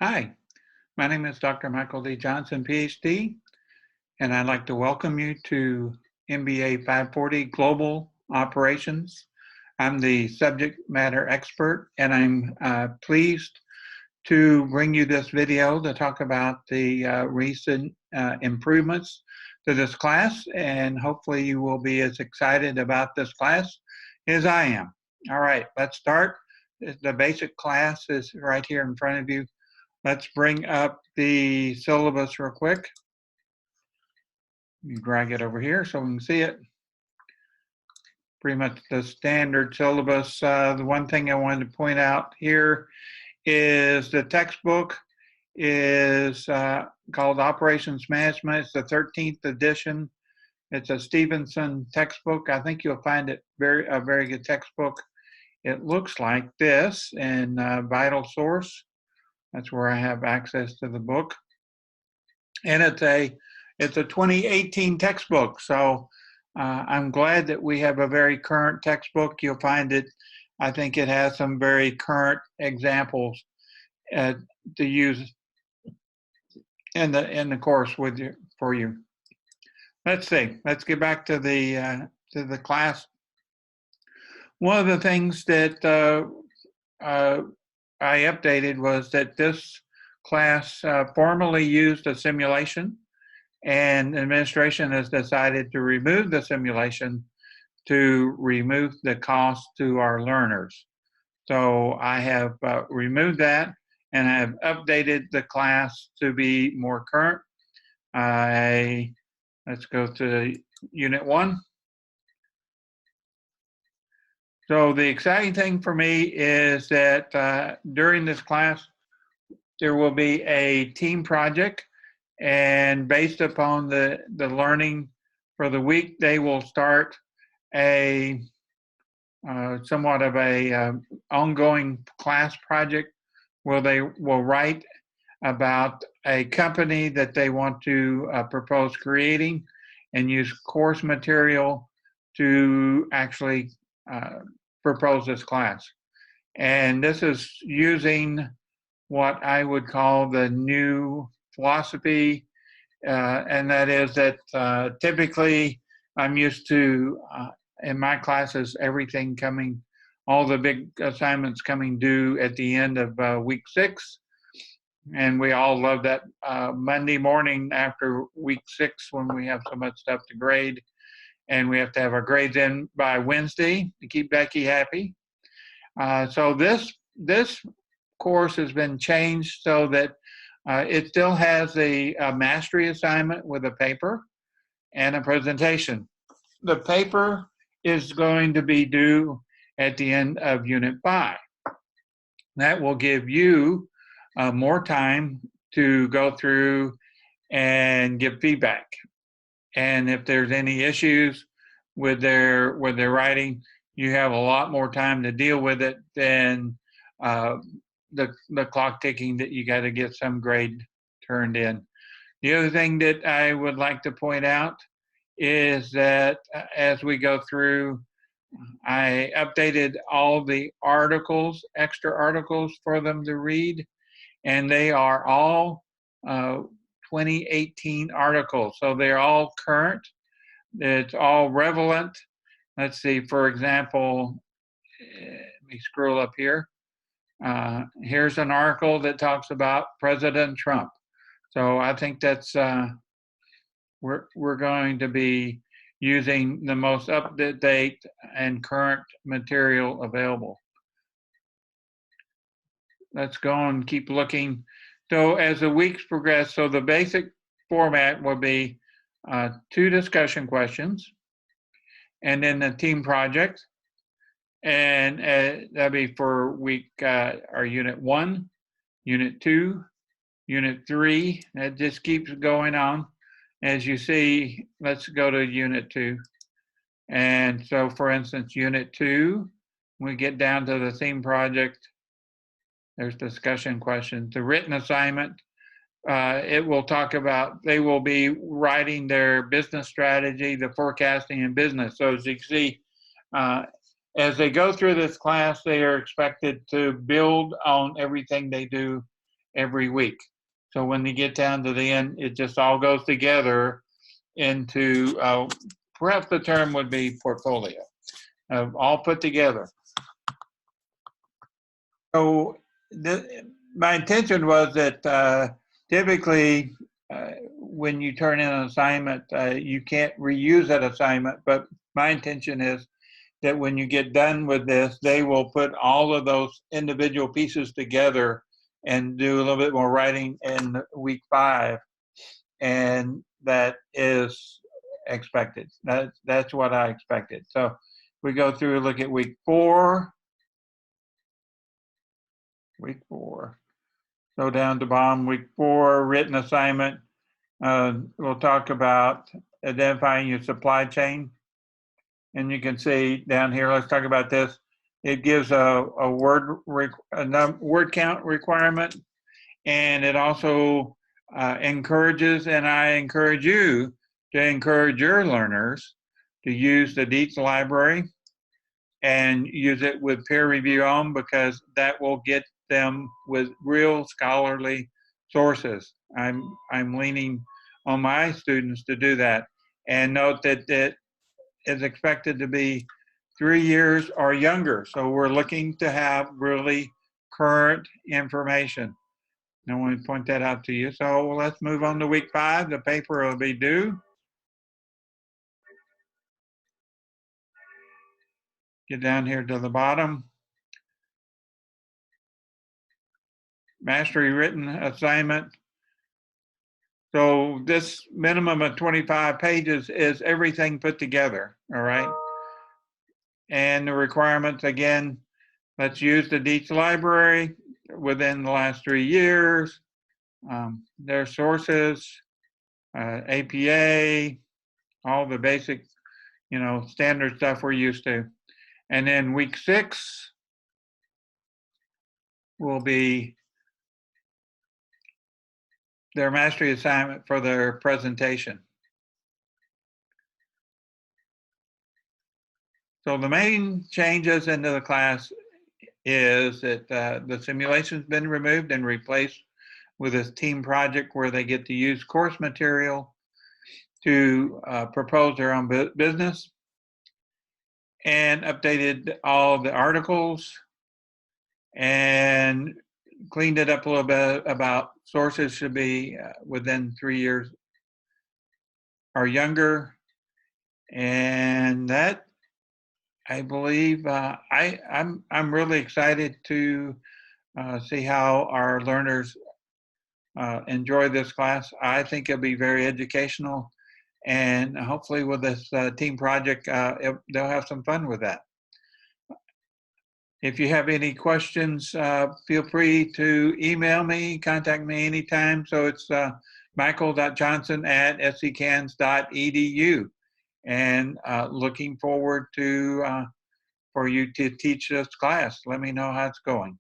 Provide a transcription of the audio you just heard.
Hi, my name is Dr. Michael D. Johnson, PhD, and I'd like to welcome you to MBA540 Global Operations. I'm the subject matter expert, and I'm pleased to bring you this video to talk about the recent improvements to this class, and hopefully you will be as excited about this class as I am. All right, let's start. The basic class is right here in front of you. Let's bring up the syllabus real quick. You drag it over here so we can see it. Pretty much the standard syllabus. The one thing I wanted to point out here is the textbook is called Operations Management. It's the 13th edition. It's a Stevenson textbook. I think you'll find it a very good textbook. It looks like this in Vital Source. That's where I have access to the book. And it's a 2018 textbook. So I'm glad that we have a very current textbook. You'll find it, I think it has some very current examples to use in the course for you. Let's see. Let's get back to the class. One of the things that I updated was that this class formerly used a simulation, and administration has decided to remove the simulation to remove the cost to our learners. So I have removed that, and I have updated the class to be more current. Let's go to Unit 1. So the exciting thing for me is that during this class, there will be a team project, and based upon the learning for the week, they will start a somewhat of a ongoing class project where they will write about a company that they want to propose creating and use course material to actually propose this class. And this is using what I would call the new philosophy, and that is that typically I'm used to, in my classes, everything coming, all the big assignments coming due at the end of week 6. And we all love that Monday morning after week 6 when we have so much stuff to grade. And we have to have our grades in by Wednesday to keep Becky happy. So this course has been changed so that it still has a mastery assignment with a paper and a presentation. The paper is going to be due at the end of Unit 5. That will give you more time to go through and give feedback. And if there's any issues with their writing, you have a lot more time to deal with it than the clock ticking that you got to get some grade turned in. The other thing that I would like to point out is that as we go through, I updated all the articles, extra articles for them to read, and they are all 2018 articles. So they're all current. It's all relevant. Let's see, for example, let me scroll up here. Here's an article that talks about President Trump. So I think that's, we're going to be using the most up-to-date and current material available. Let's go and keep looking. So as the weeks progress, so the basic format will be 2 discussion questions, and then the team project. And that'll be for week, or Unit 1, Unit 2, Unit 3. That just keeps going on. As you see, let's go to Unit 2. And so, for instance, Unit 2, we get down to the theme project. There's discussion questions. The written assignment, it will talk about, they will be writing their business strategy, the forecasting and business. So as you can see, as they go through this class, they are expected to build on everything they do every week. So when you get down to the end, it just all goes together into, perhaps the term would be portfolio, all put together. So my intention was that typically when you turn in an assignment, you can't reuse that assignment, but my intention is that when you get done with this, they will put all of those individual pieces together and do a little bit more writing in week 5. And that is expected. That's what I expected. So we go through and look at week 4. Week 4. Go down to bottom, week 4, written assignment. We'll talk about identifying your supply chain. And you can see down here, let's talk about this. It gives a word count requirement, and it also encourages, and I encourage you to encourage your learners to use the Dietz library and use it with peer review on, because that will get them with real scholarly sources. I'm leaning on my students to do that. And note that it is expected to be 3 years or younger. So we're looking to have really current information. I want to point that out to you. So let's move on to week 5. The paper will be due. Get down here to the bottom. Mastery written assignment. So this minimum of 25 pages is everything put together, all right? And the requirements, again, let's use the Dietz library within the last 3 years. Their sources, APA, all the basic, standard stuff we're used to. And then week 6 will be their mastery assignment for their presentation. So the main changes into the class is that the simulation's been removed and replaced with this team project where they get to use course material to propose their own business, and updated all the articles and cleaned it up a little bit about sources should be within 3 years or younger. And that, I believe, I'm really excited to see how our learners enjoy this class. I think it'll be very educational, and hopefully with this team project, they'll have some fun with that. If you have any questions, feel free to email me, contact me anytime. So it's michael.johnson@secans.edu. And looking forward to for you to teach this class. Let me know how it's going.